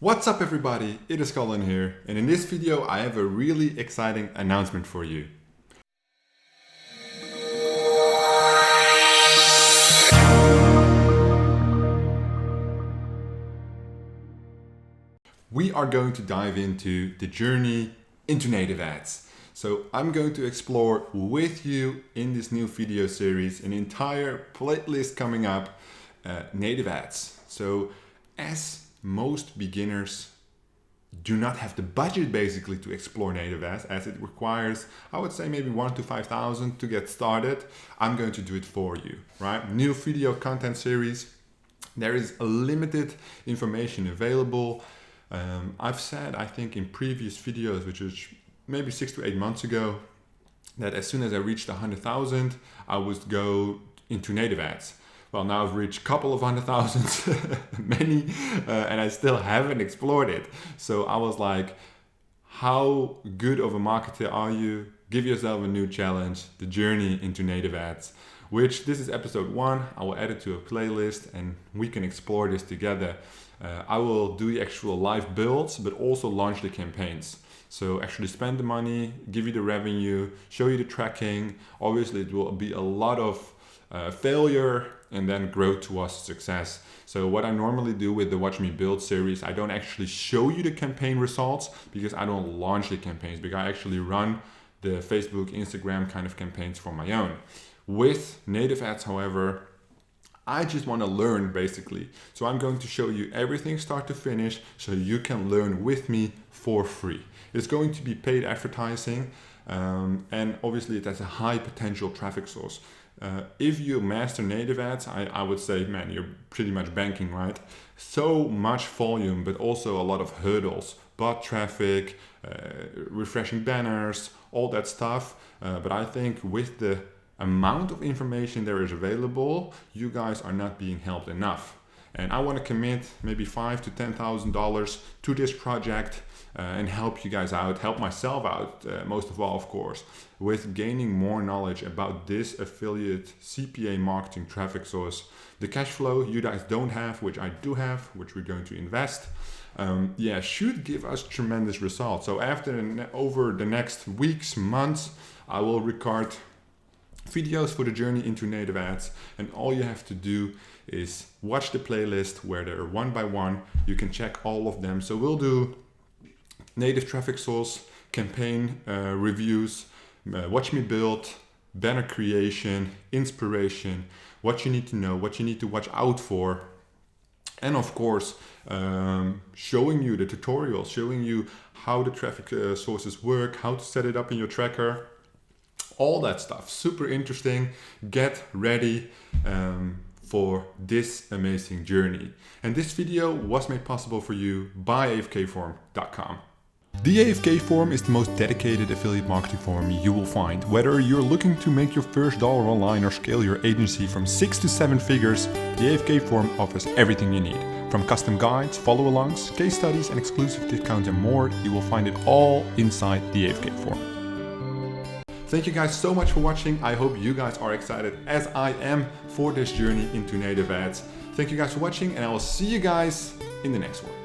What's up everybody, it is Colin here, and in this video I have a really exciting announcement for you. We are going to dive into the journey into native ads. So I'm going to explore with you in this new video series an entire playlist coming up, native ads. So as most beginners do not have the budget basically to explore native ads, as it requires, I would say maybe 1,000 to 5,000 to get started, I'm going to do it for you, right? New video content series. There is a limited information available. I've said, I think in previous videos, which is maybe 6 to 8 months ago, that as soon as I reached 100,000, I would go into native ads. Well, now I've reached a couple of 100,000, many, and I still haven't explored it. So I was like, how good of a marketer are you? Give yourself a new challenge, the journey into native ads, which this is episode 1. I will add it to a playlist and we can explore this together. I will do the actual live builds, but also launch the campaigns. So actually spend the money, give you the revenue, show you the tracking. Obviously it will be a lot of failure and then grow towards success. So what I normally do with the Watch Me Build series, I don't actually show you the campaign results because I don't launch the campaigns, because I actually run the Facebook, Instagram kind of campaigns for my own. With native ads, however, I just want to learn basically. So I'm going to show you everything start to finish so you can learn with me for free. It's going to be paid advertising and obviously it has a high potential traffic source. If you master native ads, I would say, man, you're pretty much banking, right? So much volume, but also a lot of hurdles, bot traffic, refreshing banners, all that stuff. But I think with the amount of information there is available, you guys are not being helped enough. And I want to commit maybe $5,000 to $10,000 to this project and help you guys out, help myself out, most of all, of course, with gaining more knowledge about this affiliate CPA marketing traffic source. The cash flow you guys don't have, which I do have, which we're going to invest, should give us tremendous results. So over the next weeks, months, I will record videos for the journey into native ads, and all you have to do is watch the playlist where they're one by one. You can check all of them. So we'll do native traffic source, campaign reviews, watch me build, banner creation, inspiration, what you need to know, what you need to watch out for, and of course showing you the tutorials, showing you how the traffic sources work, how to set it up in your tracker. All that stuff, super interesting. Get ready for this amazing journey. And this video was made possible for you by afkforum.com. The AFK Forum is the most dedicated affiliate marketing forum you will find. Whether you're looking to make your first dollar online or scale your agency from 6 to 7 figures, the AFK Forum offers everything you need. From custom guides, follow-alongs, case studies and exclusive discounts and more, you will find it all inside the AFK Forum. Thank you guys so much for watching. I hope you guys are excited as I am for this journey into native ads. Thank you guys for watching, and I will see you guys in the next one.